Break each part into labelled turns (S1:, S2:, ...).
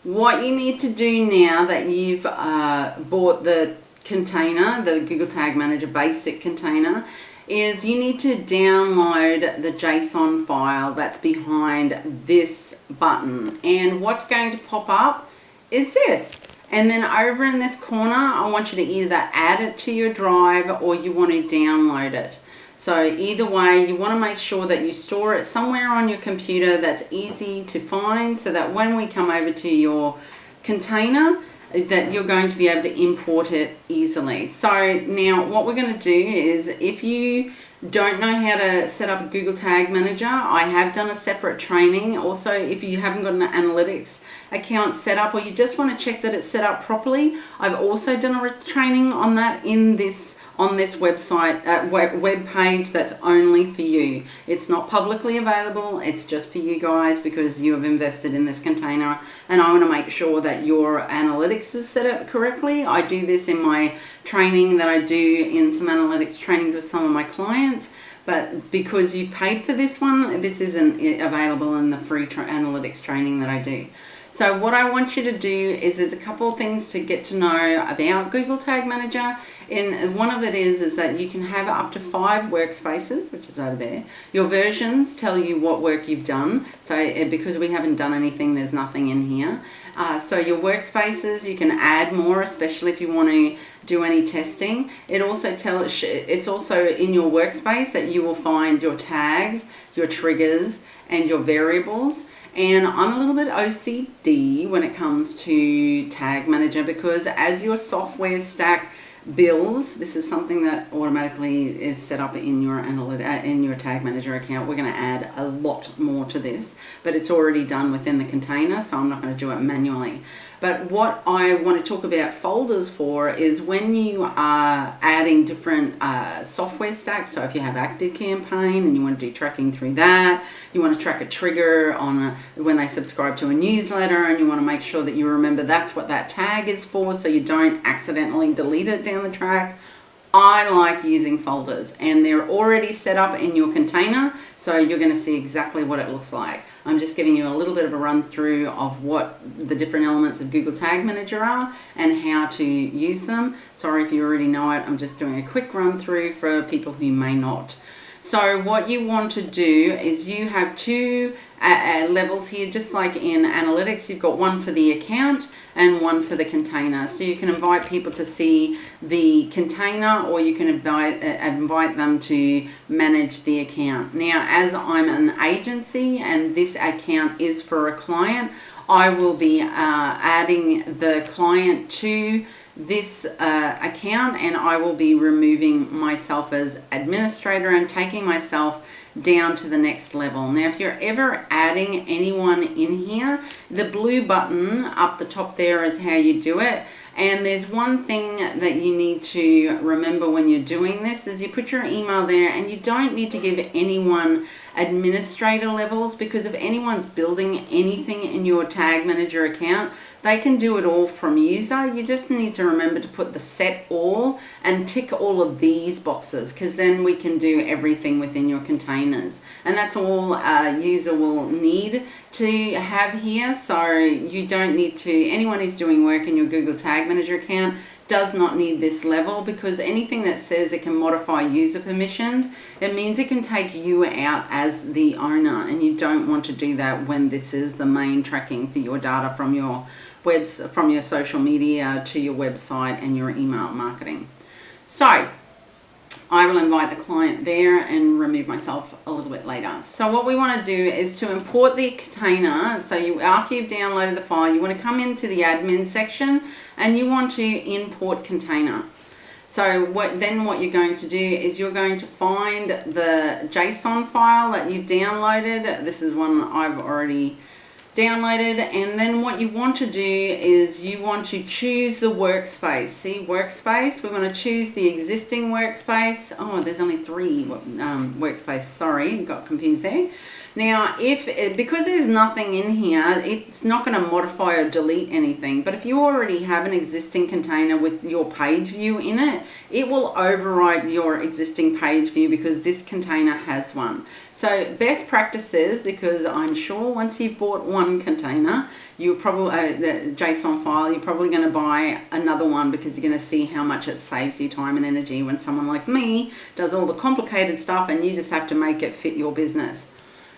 S1: What you need to do now that you've bought the container, the Google Tag Manager basic container, is you need to download the JSON file that's behind this button. And what's going to pop up is this. And then over in this corner, I want you to either add it to your drive or you want to download it. So either way, you want to make sure that you store it somewhere on your computer that's easy to find, so that when we come over to your container, that you're going to be able to import it easily. So now what we're going to do is, if you don't know how to set up a Google Tag Manager, I have done a separate training. Also, if you haven't got an analytics account set up, or you just want to check that it's set up properly, I've also done a training on that on this website, web page that's only for you. It's not publicly available, it's just for you guys because you have invested in this container, and I want to make sure that your analytics is set up correctly. I do this in my training that I do in some analytics trainings with some of my clients, but because you've paid for this one, this isn't available in the free analytics training that I do. So what I want you to do is, there's a couple of things to get to know about Google Tag Manager. And one of it is that you can have up to 5 workspaces, which is over there. Your versions tell you what work you've done. So because we haven't done anything, there's nothing in here. So your workspaces, you can add more, especially if you want to do any testing. It also it's also in your workspace that you will find your tags, your triggers, and your variables. And I'm a little bit OCD when it comes to Tag Manager, because as your software stack builds, this is something that automatically is set up in your in your Tag Manager account. We're going to add a lot more to this, but it's already done within the container, so I'm not going to do it manually. But what I want to talk about folders for is when you are adding different software stacks. So if you have ActiveCampaign and you want to do tracking through that, you want to track a trigger on when they subscribe to a newsletter, and you want to make sure that you remember that's what that tag is for, so you don't accidentally delete it down the track. I like using folders, and they're already set up in your container, so you're going to see exactly what it looks like. I'm just giving you a little bit of a run through of what the different elements of Google Tag Manager are and how to use them. Sorry if you already know it, I'm just doing a quick run through for people who may not. So what you want to do is, you have 2 levels here, just like in analytics. You've got one for the account and one for the container. So you can invite people to see the container, or you can invite them to manage the account. Now, as I'm an agency and this account is for a client, I will be adding the client to this account, and I will be removing myself as administrator and taking myself down to the next level. Now, if you're ever adding anyone in here, the blue button up the top there is how you do it. And there's one thing that you need to remember when you're doing this, is you put your email there, and you don't need to give anyone administrator levels, because if anyone's building anything in your Tag Manager account, they can do it all from user. You just need to remember to put the set all and tick all of these boxes, because then we can do everything within your containers. And that's all a user will need to have here. So you don't need to, anyone who's doing work in your Google Tag Manager account does not need this level, because anything that says it can modify user permissions, it means it can take you out as the owner, and you don't want to do that when this is the main tracking for your data from your from your social media to your website and your email marketing. So I will invite the client there and remove myself a little bit later. So what we want to do is to import the container. So after you've downloaded the file, you want to come into the admin section and you want to import container. So what you're going to do is you're going to find the JSON file that you've downloaded. This is one I've already downloaded, and then what you want to do is you want to choose the workspace. See, workspace, we want to choose the existing workspace. Oh, there's only 3 workspaces, sorry, got confused there. Now, because there's nothing in here, it's not going to modify or delete anything. But if you already have an existing container with your page view in it, it will override your existing page view because this container has one. So best practices, because I'm sure once you've bought one container, you probably the JSON file, you're probably going to buy another one because you're going to see how much it saves you time and energy when someone like me does all the complicated stuff and you just have to make it fit your business.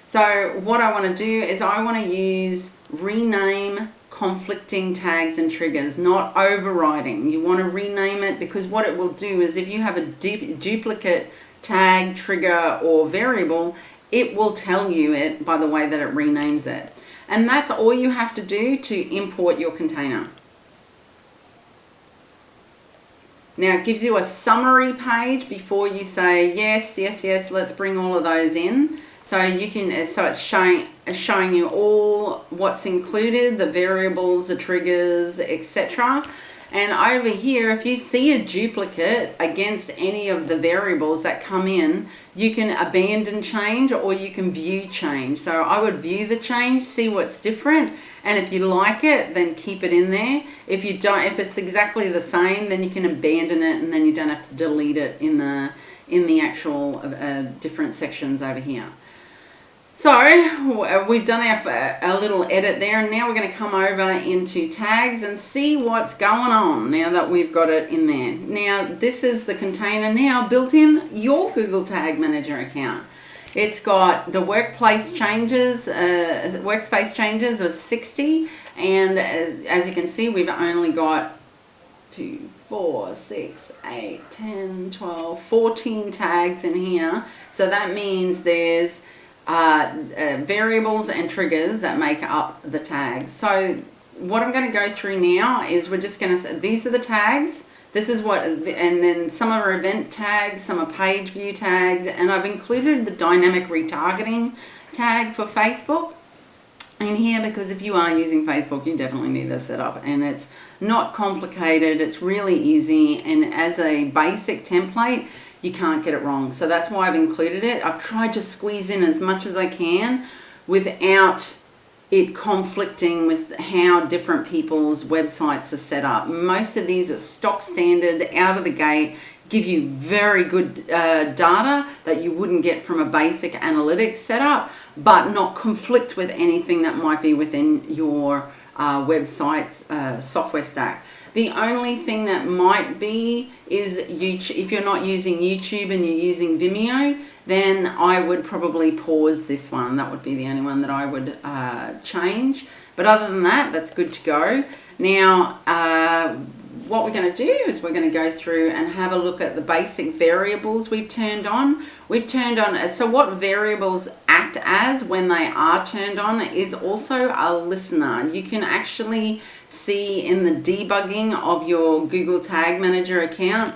S1: So what I want to do is I want to use rename conflicting tags and triggers, not overriding. You want to rename it because what it will do is if you have a duplicate tag, trigger, or variable, it will tell you it by the way that it renames it. And that's all you have to do to import your container. Now it gives you a summary page before you say yes, yes, yes, let's bring all of those in. So you can, so it's showing you all what's included, the variables, the triggers, etc. And over here, if you see a duplicate against any of the variables that come in, you can abandon change or you can view change. So I would view the change, see what's different, and if you like it, then keep it in there. If you don't, if it's exactly the same, then you can abandon it and then you don't have to delete it in the actual different sections over here. So we've done our little edit there, and now we're going to come over into tags and see what's going on now that we've got it in there. Now this is the container now built in your Google Tag Manager account. It's got the workplace changes, workspace changes of 60, and as you can see, we've only got 2, 4, 6, 8, 10, 12, 14 tags in here. So that means there's variables and triggers that make up the tags. So what I'm going to go through now is we're just going to say these are the tags. This is what, and then some are event tags, some are page view tags, and I've included the dynamic retargeting tag for Facebook in here because if you are using Facebook, you definitely need this set up, and it's not complicated. It's really easy, and as a basic template, you can't get it wrong. So that's why I've included it. I've tried to squeeze in as much as I can without it conflicting with how different people's websites are set up. Most of these are stock standard, out of the gate, give you very good data that you wouldn't get from a basic analytics setup, but not conflict with anything that might be within your website's software stack. The only thing that might be is if you're not using YouTube and you're using Vimeo, then I would probably pause this one. That would be the only one that I would change. But other than that, that's good to go. Now, what we're going to do is we're going to go through and have a look at the basic variables we've turned on. We've turned on, so what variables act as when they are turned on is also a listener. You can actually see in the debugging of your Google Tag Manager account,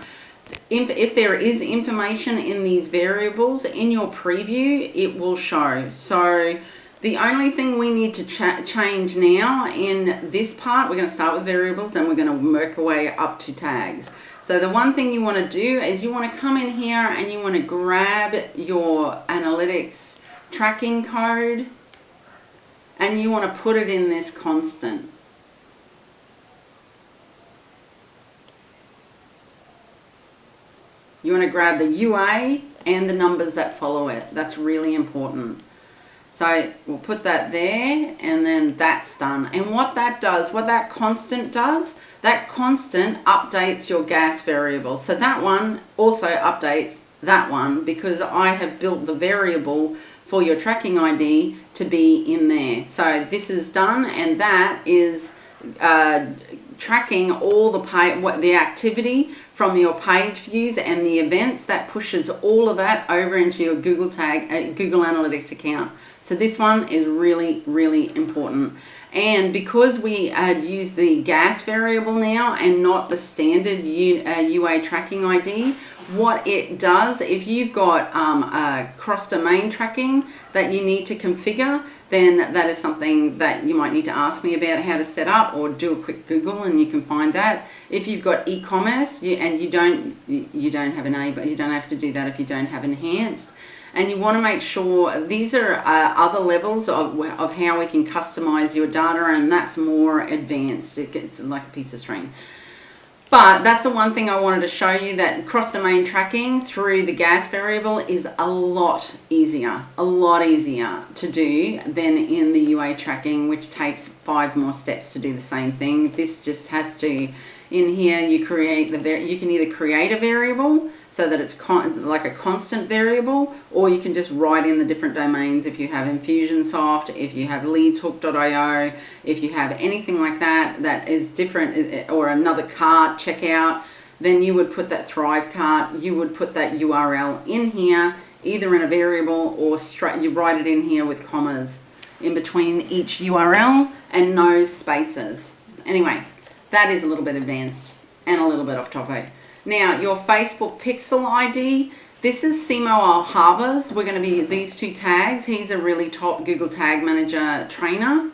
S1: if there is information in these variables in your preview, it will show. So the only thing we need to change now in this part, we're going to start with variables and we're going to work our way up to tags. So the one thing you want to do is you want to come in here and you want to grab your analytics tracking code and you want to put it in this constant. You want to grab the UA and the numbers that follow it. That's really important. So we'll put that there and then that's done. And what that does, what that constant does, that constant updates your gas variable. So that one also updates that one because I have built the variable for your tracking ID to be in there. So this is done and that is tracking all the activity from your page views and the events. That pushes all of that over into your Google Analytics account. So this one is really, really important. And because we use the gas variable now and not the standard UA tracking ID, what it does, if you've got cross-domain tracking that you need to configure, then that is something that you might need to ask me about how to set up or do a quick Google and you can find that. If you've got e-commerce and you don't have you don't have to do that if you don't have enhanced. And you want to make sure these are other levels of how we can customize your data, and that's more advanced. It's like a piece of string. But that's the one thing I wanted to show you, that cross-domain tracking through the gas variable is a lot easier to do than in the UA tracking, which takes 5 more steps to do the same thing. This just has to, in here you create you can either create a variable so that it's like a constant variable, or you can just write in the different domains. If you have Infusionsoft, if you have leadshook.io, if you have anything like that that is different, or another cart checkout, then you would put that Thrive cart, you would put that URL in here, either in a variable or straight, you write it in here with commas in between each URL and no spaces. Anyway, that is a little bit advanced and a little bit off topic. Now, your Facebook pixel ID, this is Simo Alhaba's. We're going to be these 2 tags. He's a really top Google Tag Manager trainer.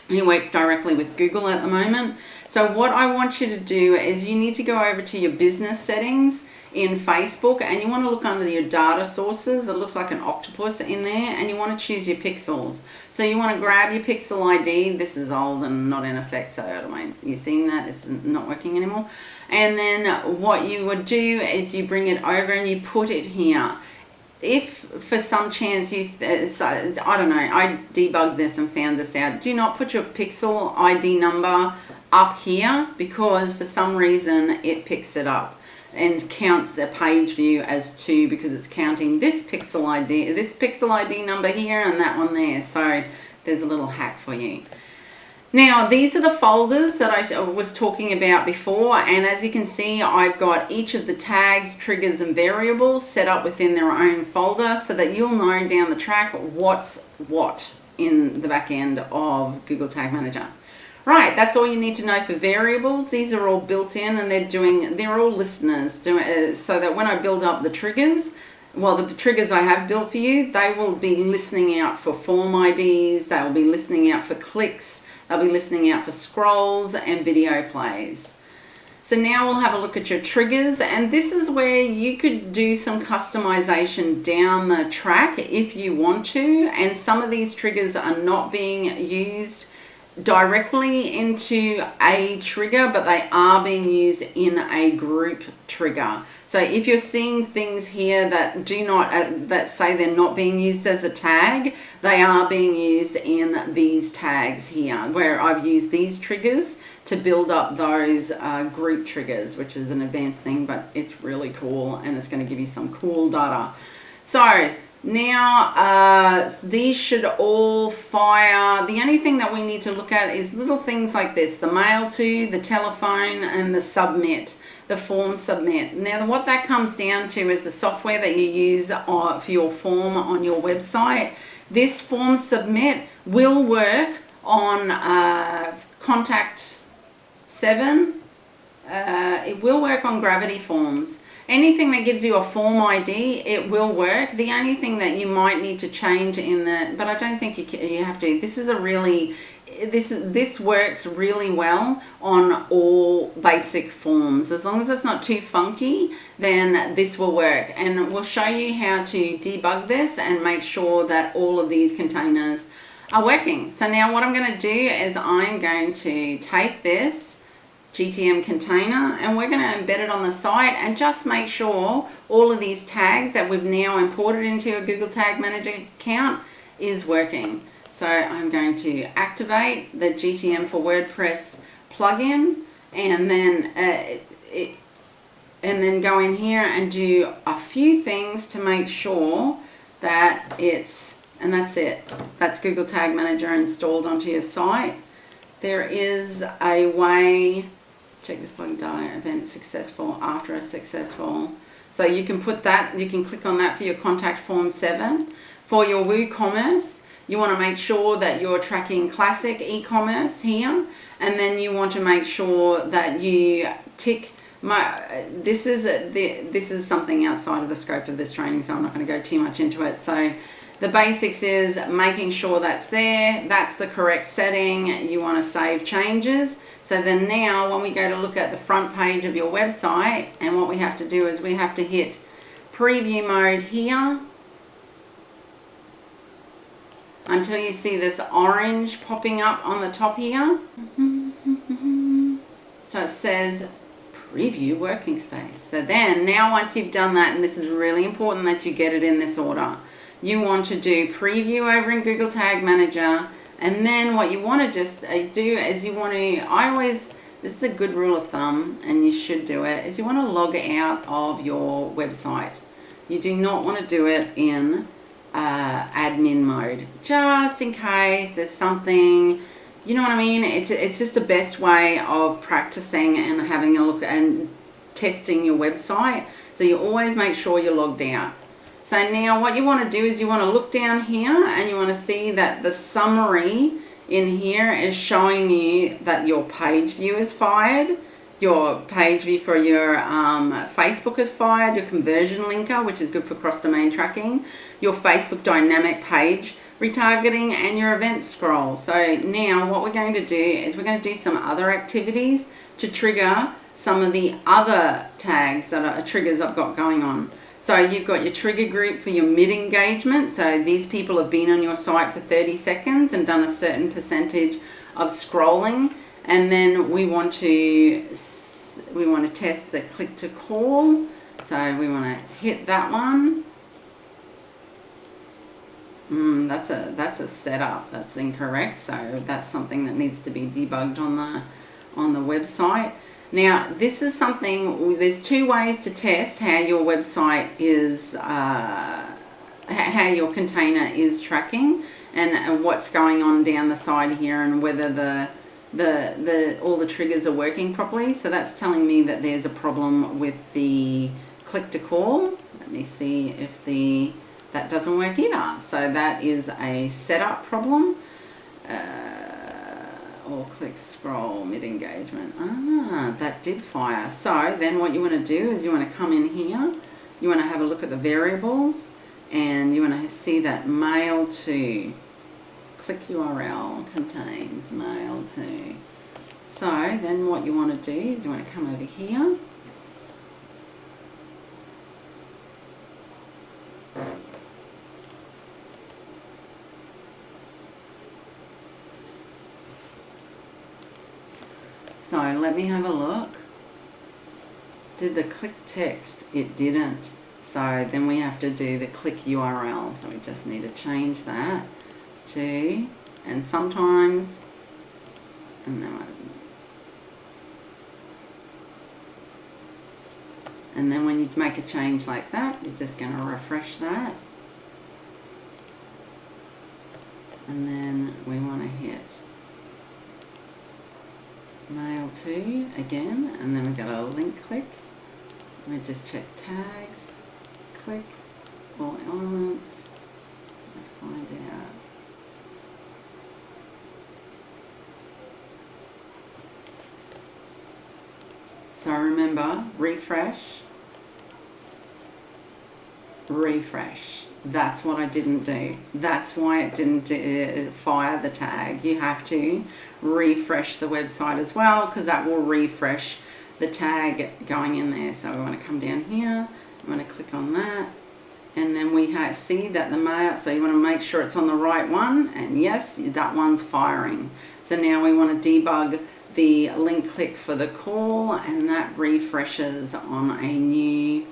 S1: He works directly with Google at the moment. So what I want you to do is you need to go over to your business settings in Facebook, and you want to look under your data sources. It looks like an octopus in there, and you want to choose your pixels. So you want to grab your pixel ID. This is old and not in effect, so I don't mind you seeing that. It's not working anymore. And then what you would do is you bring it over and you put it here. If for some chance I don't know, I debugged this and found this out. Do not put your pixel ID number up here, because for some reason it picks it up and counts the page view as 2, because it's counting this pixel ID number here and that one there. So there's a little hack for you. Now, these are the folders that I was talking about before, and as you can see, I've got each of the tags, triggers, and variables set up within their own folder so that you'll know down the track what's what in the back end of Google Tag Manager. Right, that's all you need to know for variables. These are all built in, and they're all listeners, so that when I build up the triggers, well, the triggers I have built for you, they will be listening out for form IDs, they will be listening out for clicks, they'll be listening out for scrolls and video plays. So now we'll have a look at your triggers, and this is where you could do some customization down the track if you want to, and some of these triggers are not being used directly into a trigger, but they are being used in a group trigger. So if you're seeing things here that do not that say they're not being used as a tag, they are being used in these tags here, where I've used these triggers to build up those group triggers, which is an advanced thing, but it's really cool, and it's going to give you some cool data. So now, these should all fire. The only thing that we need to look at is little things like this: the mail to, the telephone, and the submit, the form submit. Now, what that comes down to is the software that you use for your form on your website. This form submit will work on Contact 7. It will work on Gravity Forms. Anything that gives you a form ID, it will work. The only thing that you might need to change but I don't think you have to. This works really well on all basic forms. As long as it's not too funky, then this will work. And we'll show you how to debug this and make sure that all of these containers are working. So now what I'm going to do is I'm going to take this GTM container and we're going to embed it on the site and just make sure all of these tags that we've now imported into a Google Tag Manager account is working. So I'm going to activate the GTM for WordPress plugin, and then go in here and do a few things to make sure that and that's it. That's Google Tag Manager installed onto your site. There is a way. Check this plugin data event successful after a successful. So you can put that, you can click on that for your contact Form 7. For your WooCommerce, you want to make sure that you're tracking classic e-commerce here, and then you want to make sure that you tick this is something outside of the scope of this training, so I'm not going to go too much into it. So the basics is making sure that's there, that's the correct setting, you want to save changes. So then now when we go to look at the front page of your website, and what we have to do is we have to hit preview mode here, until you see this orange popping up on the top here. So it says preview working space. So then now once you've done that, and this is really important that you get it in this order, you want to do preview over in Google Tag Manager, and then what you want to just do is you want to, this is a good rule of thumb and you should do it, is you want to log out of your website. You do not want to do it in admin mode, just in case there's something, you know what I mean? It's just the best way of practicing and having a look and testing your website. So you always make sure you're logged out. So now what you want to do is you want to look down here and you want to see that the summary in here is showing you that your page view is fired, your page view for your Facebook is fired, your conversion linker, which is good for cross-domain tracking, your Facebook dynamic page retargeting, and your event scroll. So now what we're going to do is we're going to do some other activities to trigger some of the other tags that are triggers I've got going on. So you've got your trigger group for your mid engagement. So these people have been on your site for 30 seconds and done a certain percentage of scrolling. And then we want to test the click to call. So we want to hit that one. That's a setup. That's incorrect. So that's something that needs to be debugged on the website. Now, this is something, there's two ways to test how your website is, how your container is tracking and what's going on down the side here and whether all the triggers are working properly. So that's telling me that there's a problem with the click to call. Let me see if that doesn't work either. So that is a setup problem. Or click scroll mid engagement. That did fire. So then what you want to do is you want to come in here, you want to have a look at the variables, and you want to see that mail to click URL contains mail to. So then what you want to do is you want to come over here. So let me have a look. Did the click text? It didn't. So then we have to do the click URL. So we just need to change that to, and sometimes, and then when you make a change like that, you're just going to refresh that. And then we want to hit mail to again, and then we got a link click. We just check tags, click all elements, find out. So remember, refresh. That's what I didn't do. That's why it didn't fire the tag. You have to refresh the website as well, because that will refresh the tag going in there. So we want to come down here, we want to click on that, and then we see that the mail, so you want to make sure it's on the right one, and yes, that one's firing. So now we want to debug the link click for the call, and that refreshes on a new.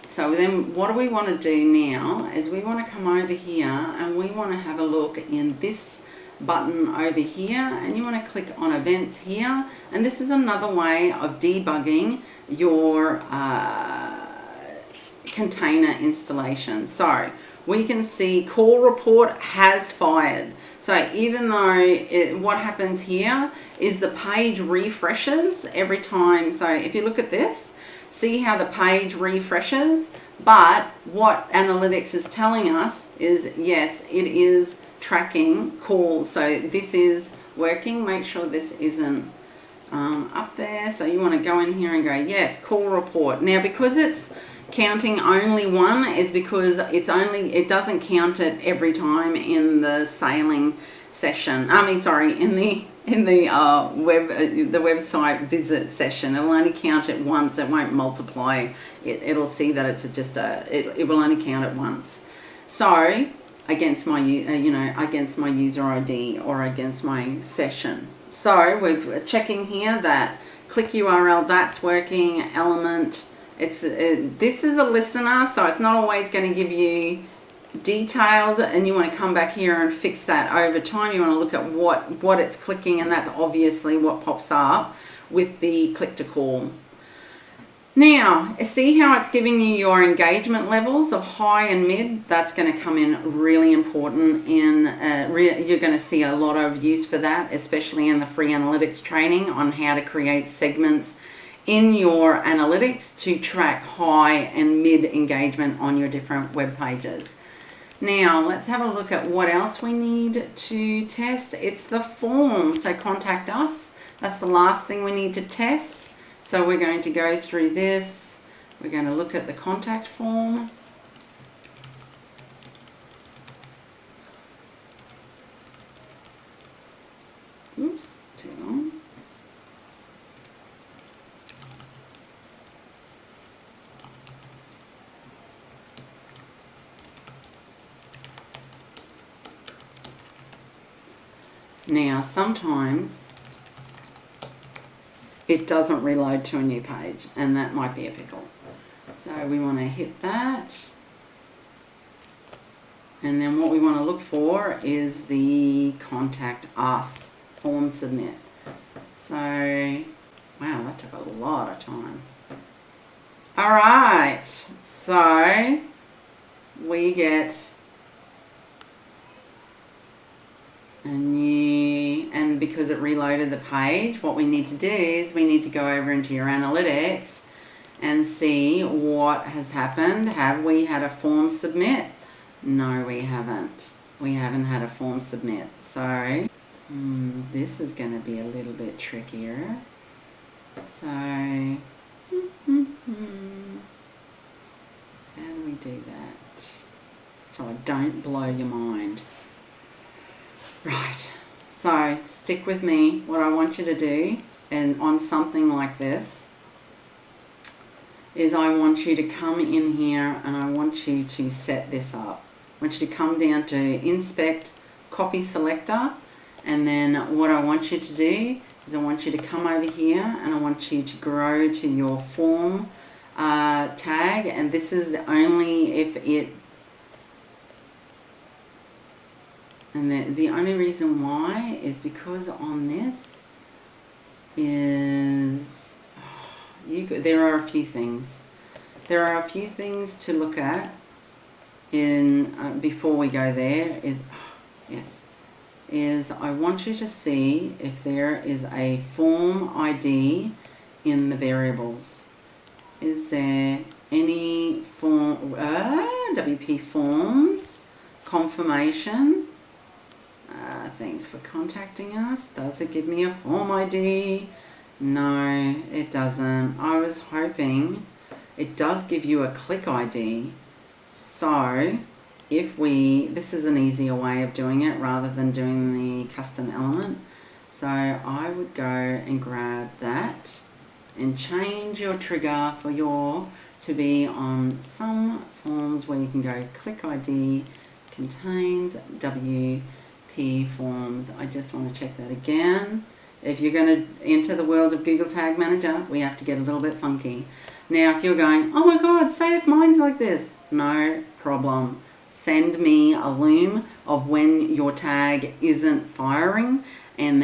S1: So then what do we want to do now is we want to come over here and we want to have a look in this button over here, and you want to click on events here, and this is another way of debugging your container installation. So we can see call report has fired. So even though what happens here is the page refreshes every time. So if you look at this, see how the page refreshes, but what analytics is telling us is yes, it is tracking calls. So this is working. Make sure this isn't up there. So you want to go in here and go, yes, call report. Now because it's counting only one is because it doesn't count it every time in the sailing session. In the website visit session. It'll only count it once. It won't multiply. It'll see that it's it will only count it once. So against my against my user ID or against my session. So we're checking here that click URL, that's working. Element, this is a listener, so it's not always going to give you detailed, and you want to come back here and fix that over time. You want to look at what it's clicking, and that's obviously what pops up with the click to call. Now, see how it's giving you your engagement levels of high and mid? That's going to come in really important. You're going to see a lot of use for that, especially in the free analytics training on how to create segments in your analytics to track high and mid engagement on your different web pages. Now, let's have a look at what else we need to test. It's the form, so contact us. That's the last thing we need to test. So we're going to go through this. We're going to look at the contact form. Oops, too long. Now, sometimes it doesn't reload to a new page, and that might be a pickle. So we want to hit that. And then what we want to look for is the contact us form submit. So, wow, that took a lot of time. All right, so we get and because it reloaded the page, what we need to do is we need to go over into your analytics and see what has happened. Have we had a form submit? No, we haven't. We haven't had a form submit. So this is going to be a little bit trickier. So how do we do that so I don't blow your mind? Right, so stick with me. What I want you to do, and on something like this, is I want you to come in here and I want you to set this up. I want you to come down to inspect copy selector, and then what I want you to do is I want you to come over here and I want you to grow to your form tag, and this is only if it. And the only reason why is because on this is, there are a few things. There are a few things to look at in before we go there. Is I want you to see if there is a form ID in the variables. Is there any form WP forms confirmation? Thanks for contacting us. Does it give me a form ID? No, it doesn't. I was hoping it does give you a click ID. So if this is an easier way of doing it rather than doing the custom element. So I would go and grab that and change your trigger for to be on some forms where you can go click ID contains WP forms. I just want to check that again. If you're going to enter the world of Google Tag Manager, we have to get a little bit funky. Now, if you're going, oh my God, say if mine's like this, no problem. Send me a loom of when your tag isn't firing, and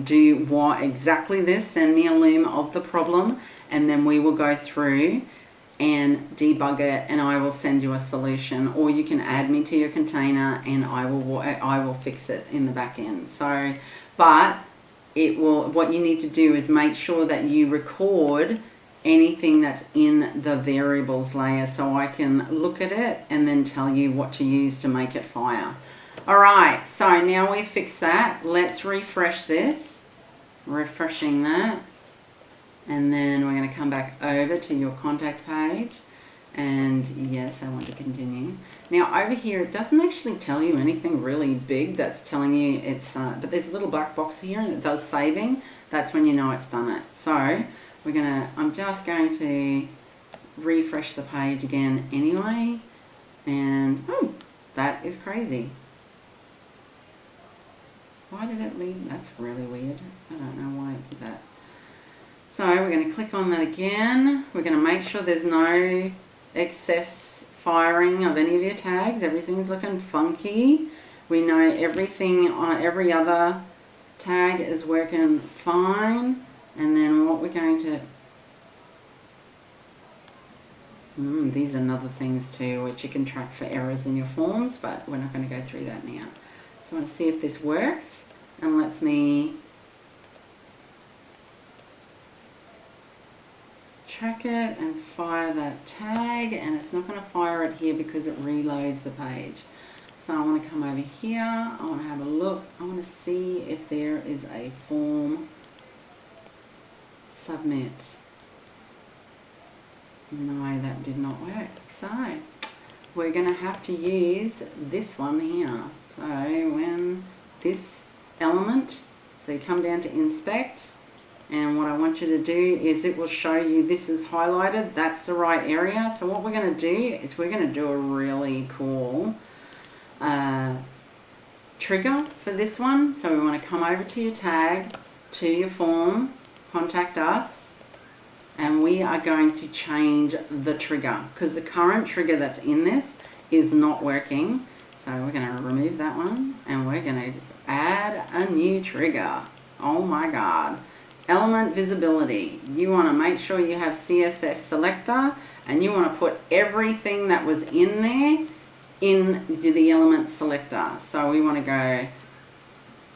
S1: do why exactly this. Send me a loom of the problem, and then we will go through and debug it, and I will send you a solution, or you can add me to your container and I will fix it in the back end. So, but what you need to do is make sure that you record anything that's in the variables layer so I can look at it and then tell you what to use to make it fire. All right, so now we've fixed that. Let's refresh this, refreshing that. And then we're going to come back over to your contact page. And yes, I want to continue. Now over here, it doesn't actually tell you anything really big that's telling you it's, but there's a little black box here and it does saving. That's when you know it's done it. So I'm just going to refresh the page again anyway. And, oh, That is crazy. Why did it leave? That's really weird. I don't know why it did that. So we're going to click on that again. We're going to make sure there's no excess firing of any of your tags. Everything's looking funky. We know everything on every other tag is working fine. And then what we're going to... these are other things too, which you can track for errors in your forms, but we're not going to go through that now. So I want to see if this works, and lets me track it and fire that tag, and it's not going to fire it here because it reloads the page. So I want to come over here, I want to have a look, I want to see if there is a form submit. No, that did not work. So we're going to have to use this one here. So when this element, so you come down to inspect, and what I want you to do is it will show you this is highlighted, that's the right area. So what we're going to do is we're going to do a really cool trigger for this one. So we want to come over to your tag, to your form, contact us, and we are going to change the trigger because the current trigger that's in this is not working. So we're going to remove that one and we're going to add a new trigger. Oh my God. Element visibility. You want to make sure you have CSS selector and you want to put everything that was in there into the element selector. So we want to go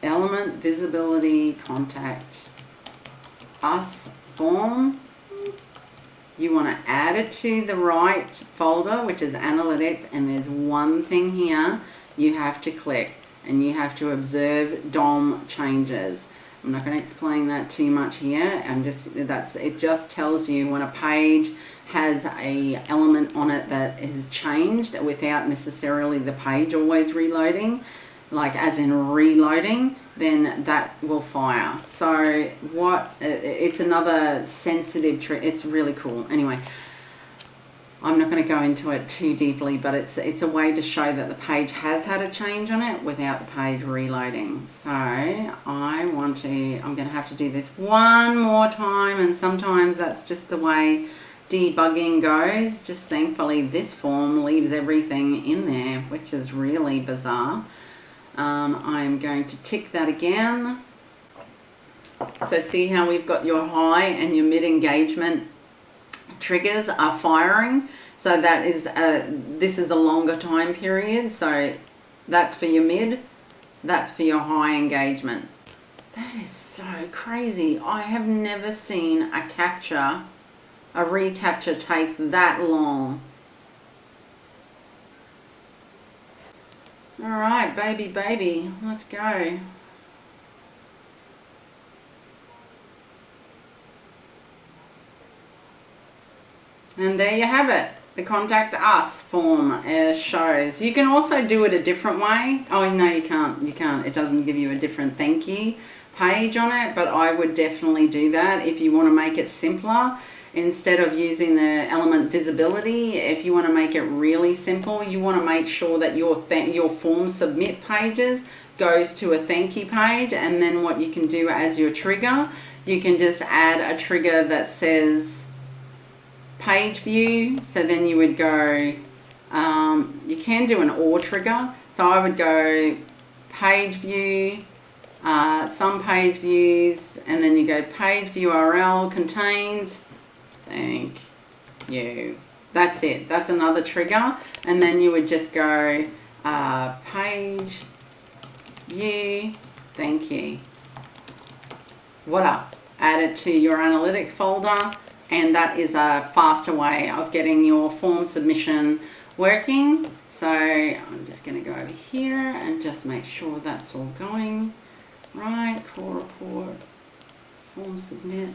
S1: element visibility, contact us form. You want to add it to the right folder, which is analytics, and there's one thing here you have to click and you have to observe DOM changes. I'm not going to explain that too much here. It just tells you when a page has a element on it that is changed without necessarily the page always reloading, like as in reloading, then that will fire. So it's another sensitive trick. It's really cool. Anyway, I'm not going to go into it too deeply, but it's a way to show that the page has had a change on it without the page reloading. So I'm going to have to do this one more time, and sometimes that's just the way debugging goes. Just thankfully this form leaves everything in there, which is really bizarre. I'm going to tick that again. So see how we've got your high and your mid engagement triggers are firing. So that is this is a longer time period. So that's for your mid, that's for your high engagement. That is so crazy. I have never seen a recapture take that long. All right, baby, let's go. And there you have it. The contact us form shows. You can also do it a different way. Oh, no, you can't. You can't. It doesn't give you a different thank you page on it, but I would definitely do that if you want to make it simpler. Instead of using the element visibility, if you want to make it really simple, you want to make sure that your form submit pages goes to a thank you page, and then what you can do as your trigger, you can just add a trigger that says page view. So then you would go, you can do an or trigger. So I would go page view, some page views, and then you go page view URL contains thank you. That's it. That's another trigger. And then you would just go page view thank you. Voila. Add it to your analytics folder, and that is a faster way of getting your form submission working. So I'm just going to go over here and just make sure that's all going right. Core report, form submit,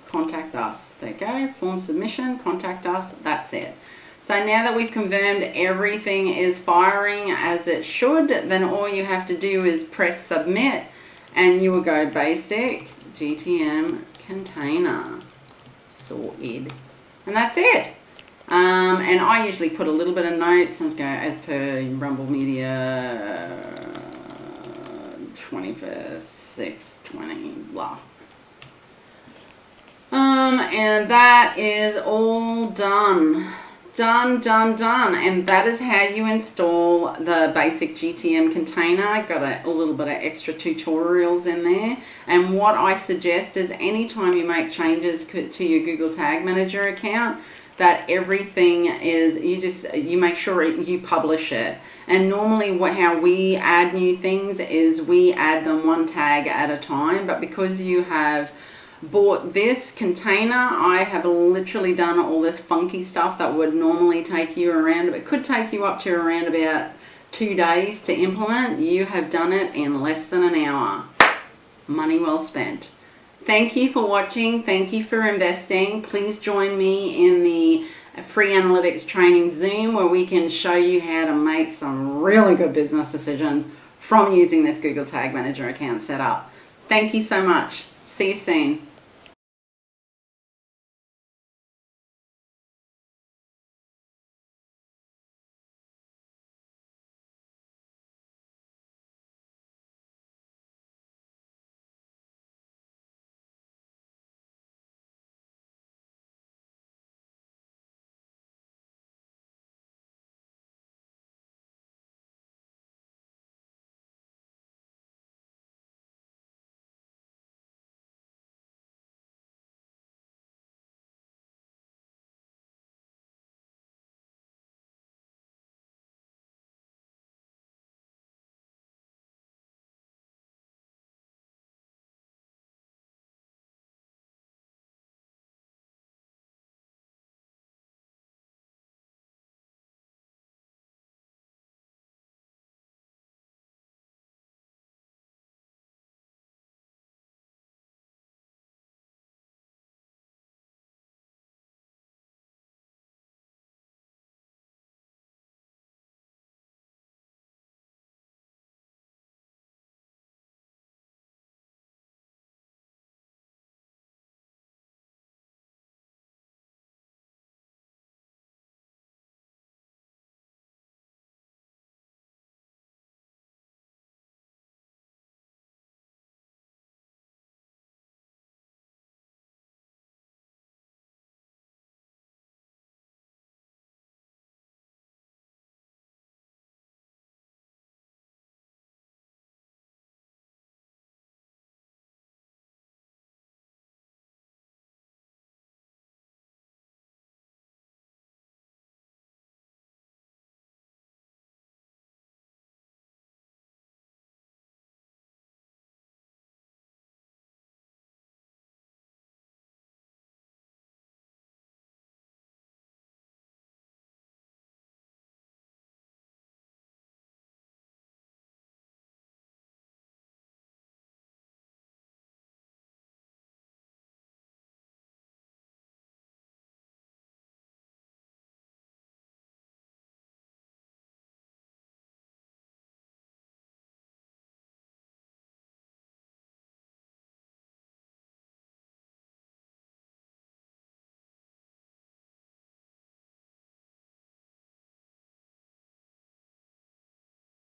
S1: contact us. There you go. Form submission, contact us. That's it. So now that we've confirmed everything is firing as it should, then all you have to do is press submit, and you will go basic GTM container sorted. And that's it. And I usually put a little bit of notes and go as per Rumble Media 21st, 6/20, blah. And that is all done. Done. And that is how you install the basic GTM container. I've got a little bit of extra tutorials in there. And what I suggest is anytime you make changes to your Google Tag Manager account, that everything is, you make sure you publish it. And normally how we add new things is we add them one tag at a time, but because you have bought this container, I have literally done all this funky stuff that would normally take you around, it could take you up to around about 2 days to implement. You have done it in less than an hour. Money well spent. Thank you for watching. Thank you for investing. Please join me in the free analytics training Zoom where we can show you how to make some really good business decisions from using this Google Tag Manager account set up. Thank you so much. See you soon.